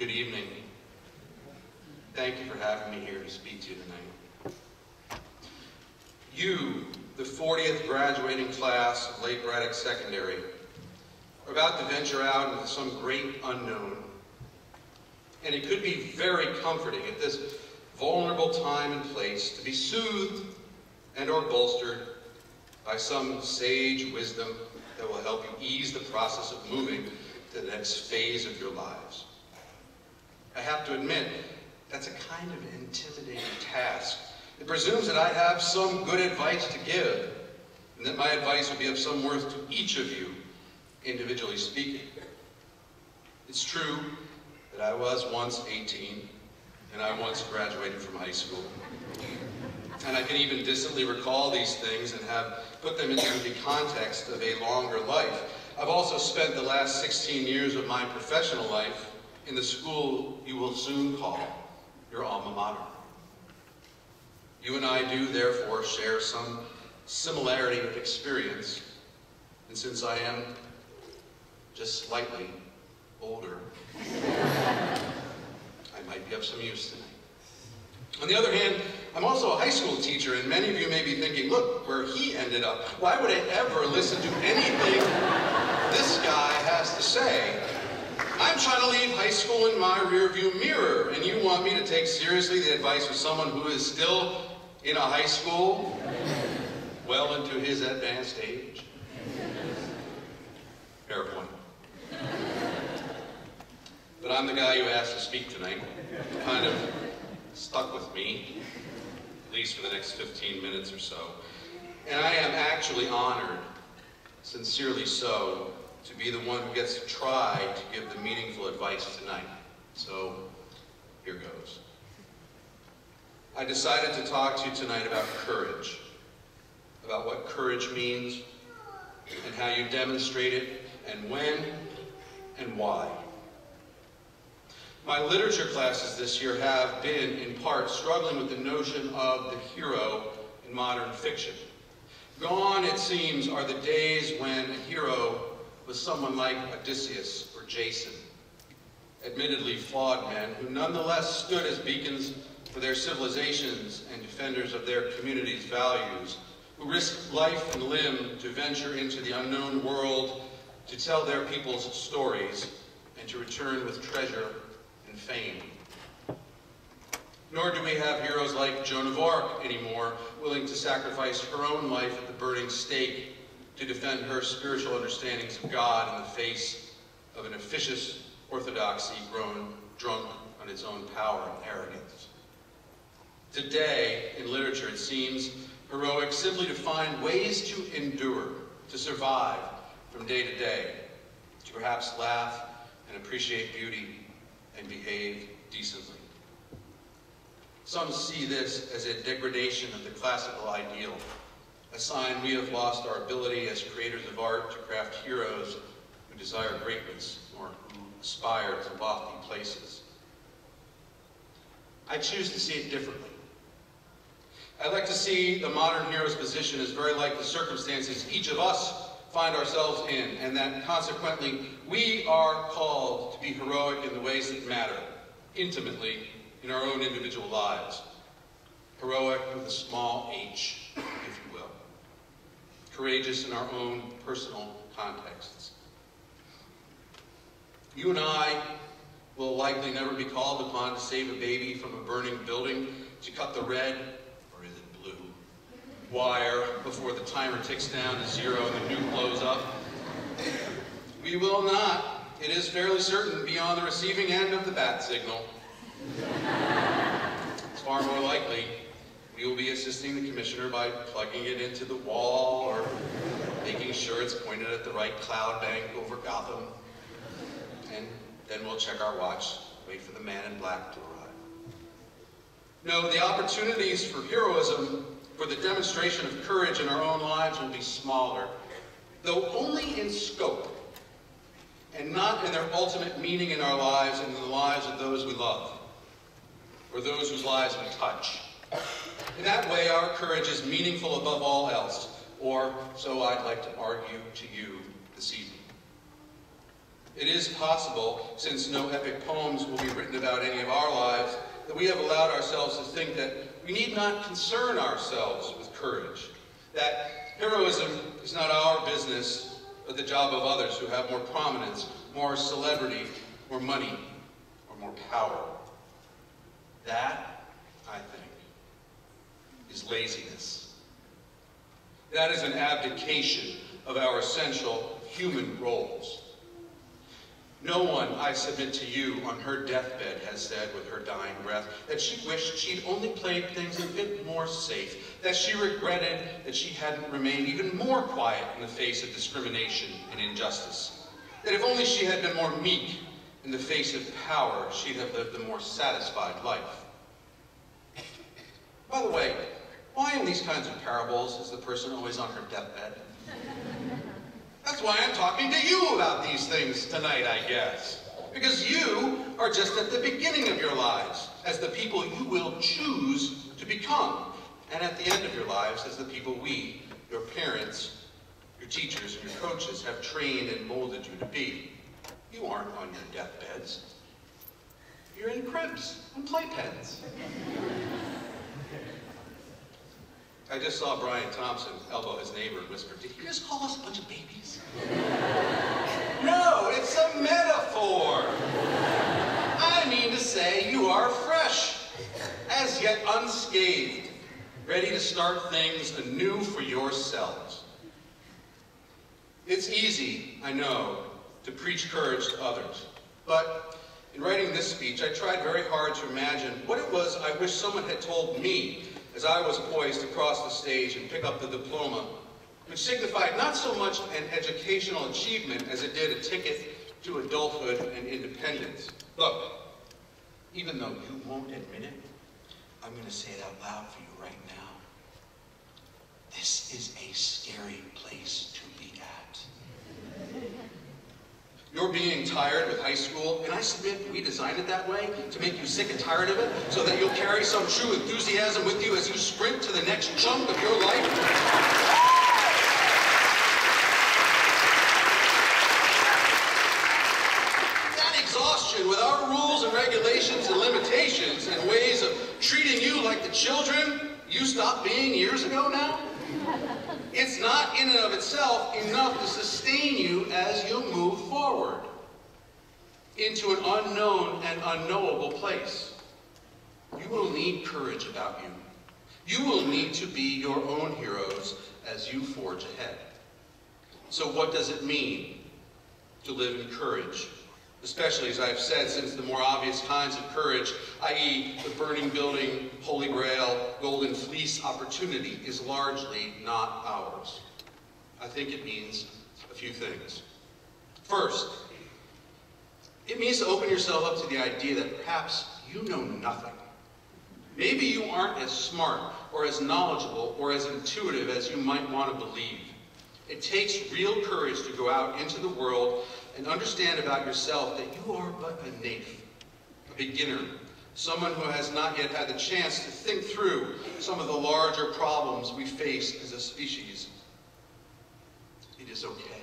Good evening. Thank you for having me here to speak to you tonight. You, the 40th graduating class of Lake Braddock Secondary, are about to venture out into some great unknown. And it could be very comforting at this vulnerable time and place to be soothed and or bolstered by some sage wisdom that will help you ease the process of moving to the next phase of your lives. I have to admit, that's a kind of intimidating task. It presumes that I have some good advice to give, and that my advice will be of some worth to each of you, individually speaking. It's true that I was once 18, and I once graduated from high school. And I can even distantly recall these things and have put them into the context of a longer life. I've also spent the last 16 years of my professional life in the school you will soon call your alma mater. You and I do, therefore, share some similarity of experience, and since I am just slightly older, I might be of some use tonight. On the other hand, I'm also a high school teacher, and many of you may be thinking, look where he ended up. Why would I ever listen to anything this guy has to say? I'm trying to leave high school in my rearview mirror, and you want me to take seriously the advice of someone who is still in a high school, well into his advanced age? Fair point. But I'm the guy you asked to speak tonight. Kind of stuck with me, at least for the next 15 minutes or so. And I am actually honored, sincerely so, to be the one who gets to try to give the meaningful advice tonight. So, here goes. I decided to talk to you tonight about courage, about what courage means, and how you demonstrate it, and when, and why. My literature classes this year have been, in part, struggling with the notion of the hero in modern fiction. Gone, it seems, are the days when a hero was someone like Odysseus or Jason, admittedly flawed men who nonetheless stood as beacons for their civilizations and defenders of their community's values, who risked life and limb to venture into the unknown world, to tell their people's stories, and to return with treasure and fame. Nor do we have heroes like Joan of Arc anymore, willing to sacrifice her own life at the burning stake to defend her spiritual understandings of God in the face of an officious orthodoxy grown drunk on its own power and arrogance. Today, in literature, it seems heroic simply to find ways to endure, to survive from day to day, to perhaps laugh and appreciate beauty and behave decently. Some see this as a degradation of the classical ideal, a sign we have lost our ability as creators of art to craft heroes who desire greatness or who aspire to lofty places. I choose to see it differently. I like to see the modern hero's position as very like the circumstances each of us find ourselves in, and that consequently we are called to be heroic in the ways that matter, intimately in our own individual lives. Heroic with a small h, if you will. Courageous in our own personal contexts. You and I will likely never be called upon to save a baby from a burning building, to cut the red, or is it blue, wire before the timer ticks down to 0 and the nuke blows up. We will not, it is fairly certain, be on the receiving end of the bat signal. It's far more likely we will be assisting the commissioner by plugging it into the wall or making sure it's pointed at the right cloud bank over Gotham. And then we'll check our watch, wait for the man in black to arrive. No, the opportunities for heroism, for the demonstration of courage in our own lives will be smaller, though only in scope, and not in their ultimate meaning in our lives and in the lives of those we love, or those whose lives we touch. In that way, our courage is meaningful above all else, or so I'd like to argue to you this evening. It is possible, since no epic poems will be written about any of our lives, that we have allowed ourselves to think that we need not concern ourselves with courage, that heroism is not our business, but the job of others who have more prominence, more celebrity, more money, or more power. That, I think, is laziness. That is an abdication of our essential human roles. No one, I submit to you, on her deathbed has said with her dying breath that she wished she'd only played things a bit more safe, that she regretted that she hadn't remained even more quiet in the face of discrimination and injustice, that if only she had been more meek in the face of power, she'd have lived a more satisfied life. By the way, why in these kinds of parables is the person always on her deathbed? That's why I'm talking to you about these things tonight, I guess. Because you are just at the beginning of your lives as the people you will choose to become, and at the end of your lives as the people we, your parents, your teachers, and your coaches have trained and molded you to be. You aren't on your deathbeds. You're in cribs and playpens. I just saw Brian Thompson elbow his neighbor and whisper, "Did he just call us a bunch of babies?" No, it's a metaphor. I mean to say you are fresh, as yet unscathed, ready to start things anew for yourselves. It's easy, I know, to preach courage to others, but in writing this speech, I tried very hard to imagine what it was I wish someone had told me as I was poised to cross the stage and pick up the diploma, which signified not so much an educational achievement as it did a ticket to adulthood and independence. Look, even though you won't admit it, I'm going to say it out loud for you right now. This is a scary place to be at. You're being tired with high school, and I submit we designed it that way to make you sick and tired of it, so that you'll carry some true enthusiasm with you as you sprint to the next chunk of your life. That exhaustion with our rules and regulations and limitations and ways of treating you like the children you stopped being years ago now, it's not in and of itself enough to sustain you as you move forward into an unknown and unknowable place. You will need courage about you. You will need to be your own heroes as you forge ahead. So what does it mean to live in courage? Especially, as I've said, since the more obvious kinds of courage, i.e. the burning building, Holy Grail, Golden Fleece opportunity, is largely not ours. I think it means a few things. First, it means to open yourself up to the idea that perhaps you know nothing. Maybe you aren't as smart or as knowledgeable or as intuitive as you might want to believe. It takes real courage to go out into the world and understand about yourself that you are but a naif, a beginner, someone who has not yet had the chance to think through some of the larger problems we face as a species. It is okay.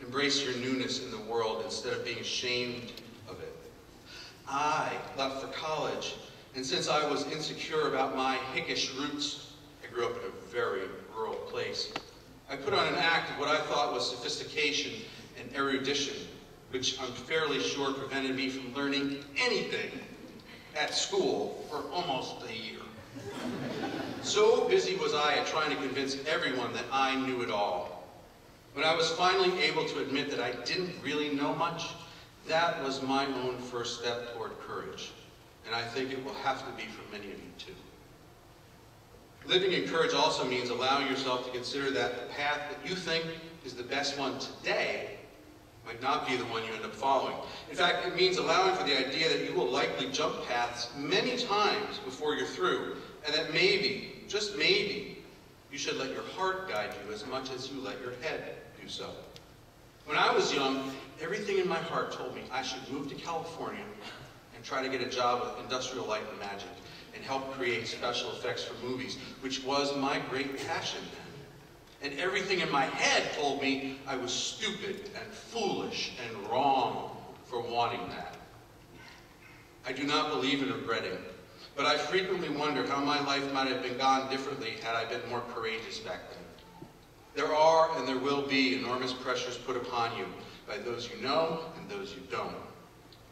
Embrace your newness in the world instead of being ashamed of it. I left for college, and since I was insecure about my hickish roots, I grew up in a very rural place, I put on an act of what I thought was sophistication and erudition, which I'm fairly sure prevented me from learning anything at school for almost a year. So busy was I at trying to convince everyone that I knew it all. When I was finally able to admit that I didn't really know much, that was my own first step toward courage. And I think it will have to be for many of you too. Living in courage also means allowing yourself to consider that the path that you think is the best one today might not be the one you end up following. In fact, it means allowing for the idea that you will likely jump paths many times before you're through, and that maybe, just maybe, you should let your heart guide you as much as you let your head do so. When I was young, everything in my heart told me I should move to California and try to get a job with Industrial Light and Magic and help create special effects for movies, which was my great passion then. And everything in my head told me I was stupid and foolish and wrong for wanting that. I do not believe in regretting, but I frequently wonder how my life might have been gone differently had I been more courageous back then. There are and there will be enormous pressures put upon you by those you know and those you don't,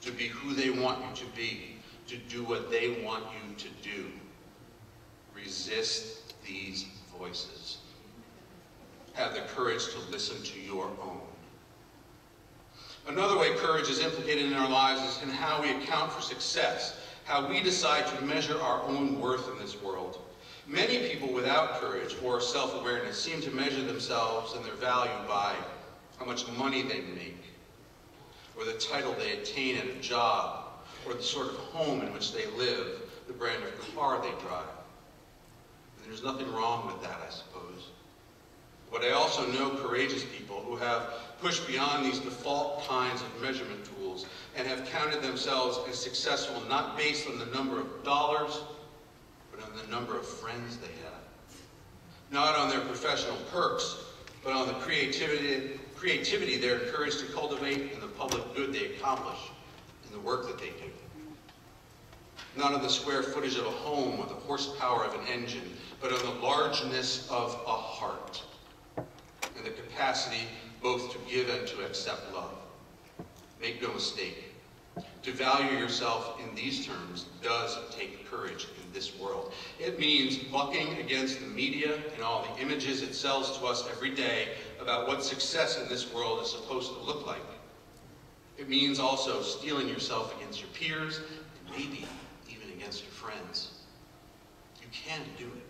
to be who they want you to be, to do what they want you to do. Resist these voices. Have the courage to listen to your own. Another way courage is implicated in our lives is in how we account for success, how we decide to measure our own worth in this world. Many people without courage or self-awareness seem to measure themselves and their value by how much money they make, or the title they attain at a job, or the sort of home in which they live, the brand of car they drive. And there's nothing wrong with that, I suppose. But I also know courageous people who have pushed beyond these default kinds of measurement tools and have counted themselves as successful not based on the number of dollars, but on the number of friends they have. Not on their professional perks, but on the creativity they're encouraged to cultivate and the public good they accomplish in the work that they do. Not on the square footage of a home or the horsepower of an engine, but on the largeness of a heart and the capacity both to give and to accept love. Make no mistake, to value yourself in these terms does take courage in this world. It means bucking against the media and all the images it sells to us every day about what success in this world is supposed to look like. It means also steeling yourself against your peers and maybe even against your friends. You can do it.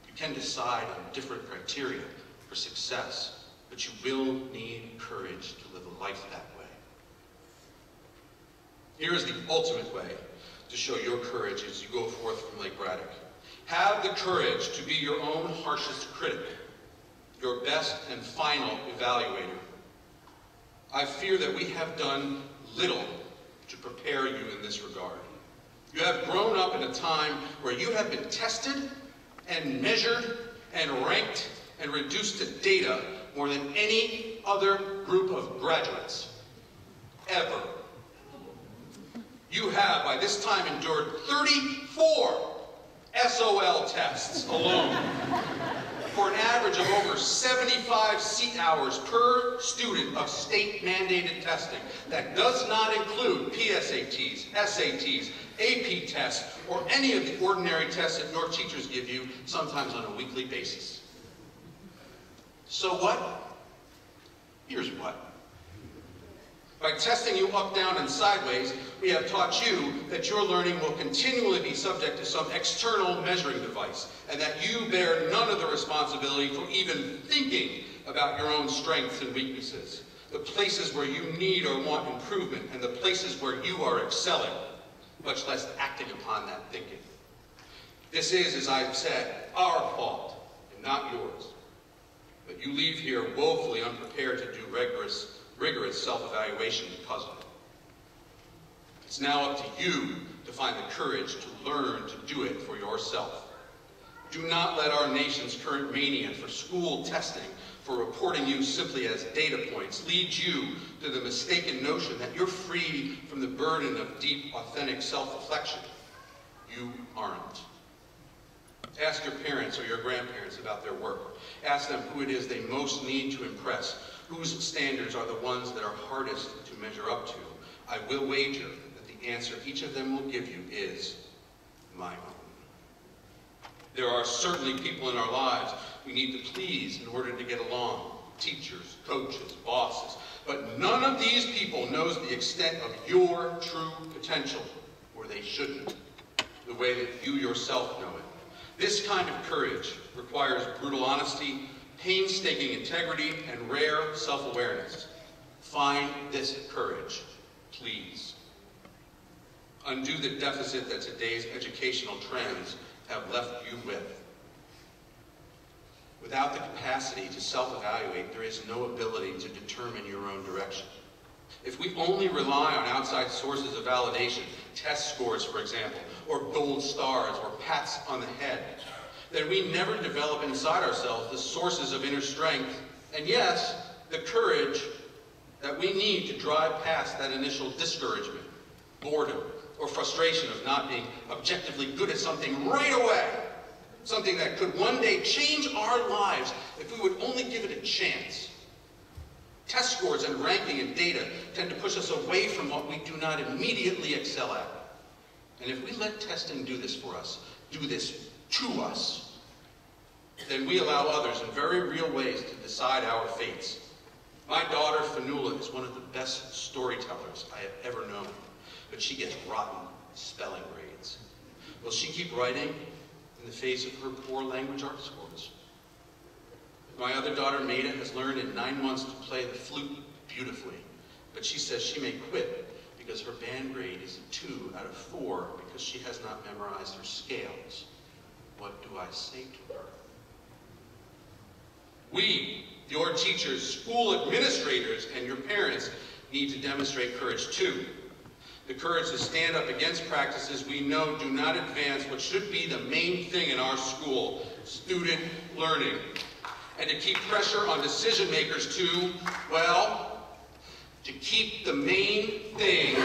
You can decide on different criteria for success, but you will need courage to live a life that way. Here is the ultimate way to show your courage as you go forth from Lake Braddock. Have the courage to be your own harshest critic, your best and final evaluator. I fear that we have done little to prepare you in this regard. You have grown up in a time where you have been tested and measured and ranked and reduced to data more than any other group of graduates ever. You have, by this time, endured 34 SOL tests alone for an average of over 75 seat hours per student of state-mandated testing. That does not include PSATs, SATs, AP tests, or any of the ordinary tests that your teachers give you, sometimes on a weekly basis. So what? Here's what. By testing you up, down, and sideways, we have taught you that your learning will continually be subject to some external measuring device, and that you bear none of the responsibility for even thinking about your own strengths and weaknesses, the places where you need or want improvement, and the places where you are excelling, much less acting upon that thinking. This is, as I've said, our fault, and not yours. But you leave here woefully unprepared to do rigorous self-evaluation because of it. It's now up to you to find the courage to learn to do it for yourself. Do not let our nation's current mania for school testing, for reporting you simply as data points, lead you to the mistaken notion that you're free from the burden of deep, authentic self-reflection. You aren't. Ask your parents or your grandparents about their work. Ask them who it is they most need to impress, whose standards are the ones that are hardest to measure up to. I will wager that the answer each of them will give you is my own. There are certainly people in our lives we need to please in order to get along. Teachers, coaches, bosses. But none of these people knows the extent of your true potential, or they shouldn't, the way that you yourself know it. This kind of courage requires brutal honesty, painstaking integrity, and rare self-awareness. Find this courage, please. Undo the deficit that today's educational trends have left you with. Without the capacity to self-evaluate, there is no ability to determine your own direction. If we only rely on outside sources of validation, test scores, for example, or gold stars, or pats on the head, then we never develop inside ourselves the sources of inner strength, and yes, the courage that we need to drive past that initial discouragement, boredom, or frustration of not being objectively good at something right away. Something that could one day change our lives if we would only give it a chance. Test scores and ranking and data tend to push us away from what we do not immediately excel at. And if we let testing do this for us, do this to us, then we allow others in very real ways to decide our fates. My daughter, Fanula, is one of the best storytellers I have ever known, but she gets rotten spelling grades. Will she keep writing in the face of her poor language arts scores? My other daughter, Maida, has learned in 9 months to play the flute beautifully, but she says she may quit because her band grade is a 2 out of 4 because she has not memorized her scales. What do I say to her? We, your teachers, school administrators, and your parents need to demonstrate courage too. The courage to stand up against practices we know do not advance what should be the main thing in our school, student learning. And to keep pressure on decision makers to, well, to keep the main thing.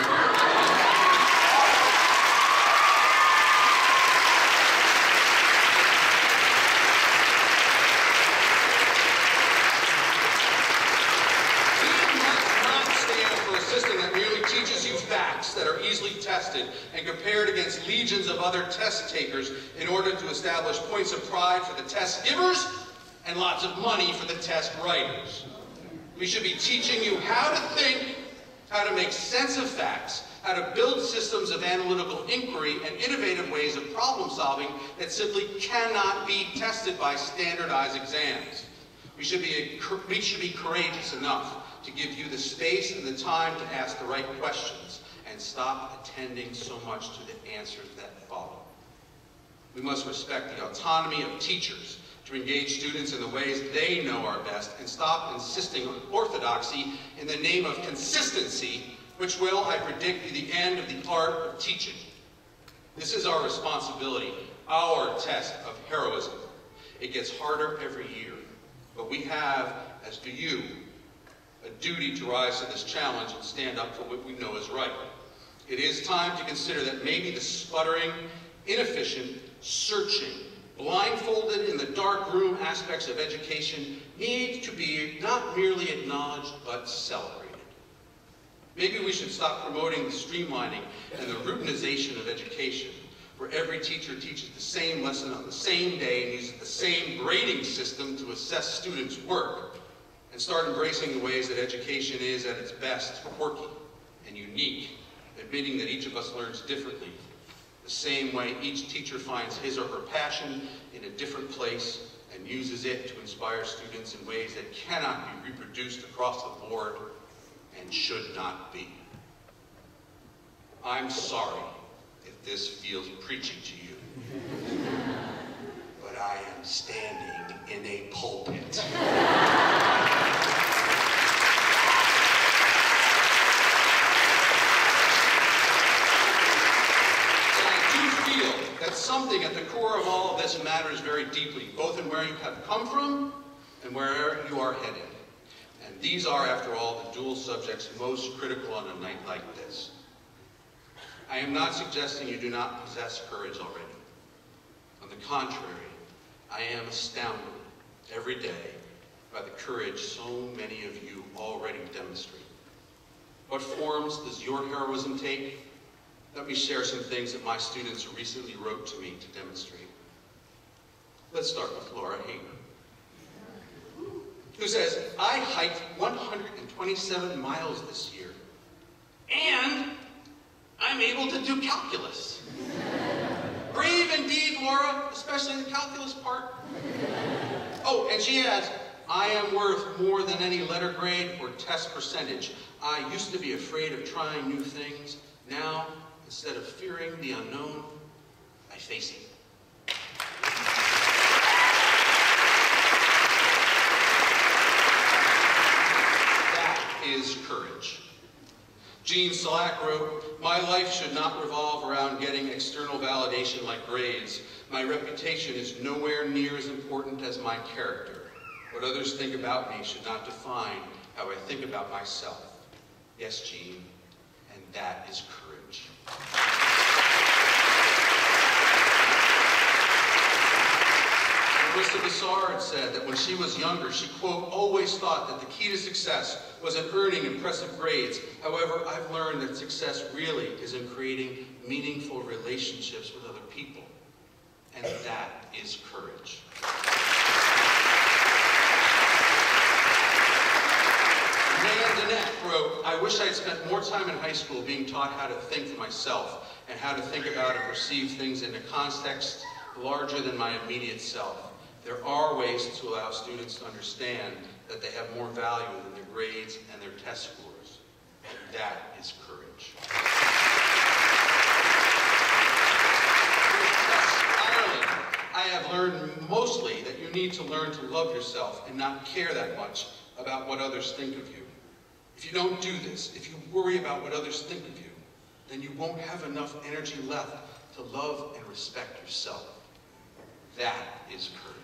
That are easily tested and compared against legions of other test takers in order to establish points of pride for the test givers and lots of money for the test writers. We should be teaching you how to think, how to make sense of facts, how to build systems of analytical inquiry and innovative ways of problem solving that simply cannot be tested by standardized exams. We should be courageous enough to give you the space and the time to ask the right questions and stop attending so much to the answers that follow. We must respect the autonomy of teachers to engage students in the ways they know are best and stop insisting on orthodoxy in the name of consistency, which will, I predict, be the end of the art of teaching. This is our responsibility, our test of heroism. It gets harder every year, but we have, as do you, a duty to rise to this challenge and stand up for what we know is right. It is time to consider that maybe the sputtering, inefficient, searching, blindfolded in the dark room aspects of education need to be not merely acknowledged, but celebrated. Maybe we should stop promoting the streamlining and the routinization of education, where every teacher teaches the same lesson on the same day and uses the same grading system to assess students' work, and start embracing the ways that education is at its best, quirky and unique, admitting that each of us learns differently, the same way each teacher finds his or her passion in a different place and uses it to inspire students in ways that cannot be reproduced across the board and should not be. I'm sorry if this feels preachy to you, but I am standing in a pulpit. That something at the core of all of this matters very deeply, both in where you have come from and where you are headed. And these are, after all, the dual subjects most critical on a night like this. I am not suggesting you do not possess courage already. On the contrary, I am astounded every day by the courage so many of you already demonstrate. What forms does your heroism take? Let me share some things that my students recently wrote to me to demonstrate. Let's start with Laura Hager, who says, I hiked 127 miles this year, and I'm able to do calculus. Brave indeed, Laura, especially the calculus part. Oh, and she adds, I am worth more than any letter grade or test percentage. I used to be afraid of trying new things. Now, instead of fearing the unknown, I face it. That is courage. Gene Slack wrote, "My life should not revolve around getting external validation like grades. My reputation is nowhere near as important as my character. What others think about me should not define how I think about myself." Yes, Gene, and that is courage. Marissa Bessard said that when she was younger, she, quote, "always thought that the key to success was in earning impressive grades. However, I've learned that success really is in creating meaningful relationships with other people. And that is courage." Nan Danette wrote, "I wish I'd spent more time in high school being taught how to think for myself and how to think about and perceive things in a context larger than my immediate self. There are ways to allow students to understand that they have more value than their grades and their test scores. And that is courage." "I have learned mostly that you need to learn to love yourself and not care that much about what others think of you. If you don't do this, if you worry about what others think of you, then you won't have enough energy left to love and respect yourself. That is courage."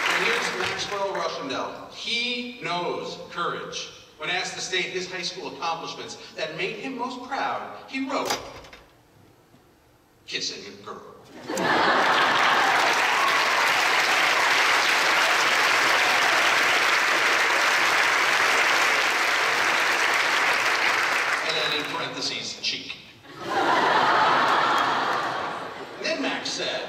And here's Maxwell Rochendale. He knows courage. When asked to state his high school accomplishments that made him most proud, he wrote, "Kissing a girl." And then in parentheses, cheek. And then Max said,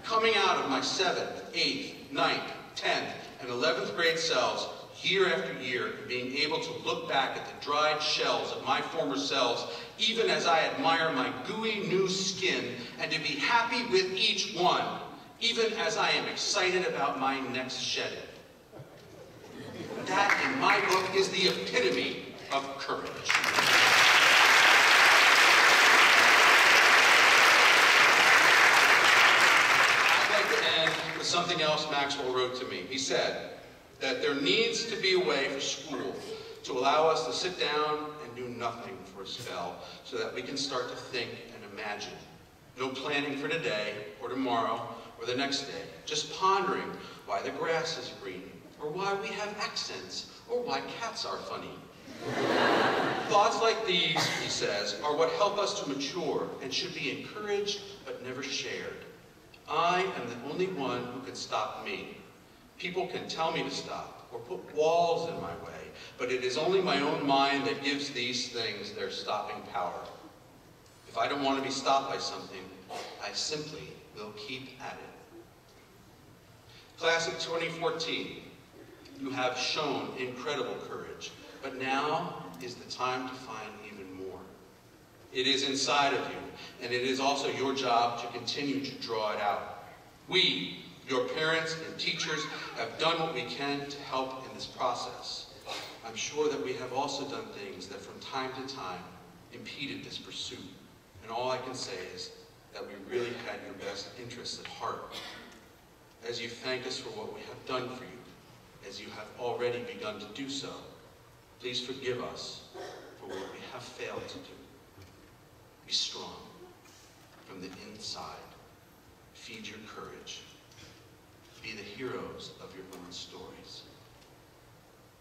"Coming out of my 7th, 8th, 9th, 10th, and 11th grade selves, year after year, being able to look back at the dried shells of my former selves, even as I admire my gooey new skin, and to be happy with each one, even as I am excited about my next shedding." That, in my book, is the epitome of courage. I'd like to end with something else Maxwell wrote to me. He said that there needs to be a way for school to allow us to sit down and do nothing for a spell so that we can start to think and imagine. No planning for today or tomorrow or the next day, just pondering why the grass is green or why we have accents or why cats are funny. Thoughts like these, he says, are what help us to mature and should be encouraged but never shared. I am the only one who can stop me. People can tell me to stop or put walls in my way, but it is only my own mind that gives these things their stopping power. If I don't want to be stopped by something, I simply will keep at it. Class of 2014, you have shown incredible courage, but now is the time to find even more. It is inside of you, and it is also your job to continue to draw it out. We, your parents and teachers, have done what we can to help in this process. I'm sure that we have also done things that from time to time impeded this pursuit. And all I can say is that we really had your best interests at heart. As you thank us for what we have done for you, as you have already begun to do so, please forgive us for what we have failed to do. Be strong from the inside. Feed your courage. Be the heroes of your own stories.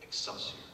Excelsior.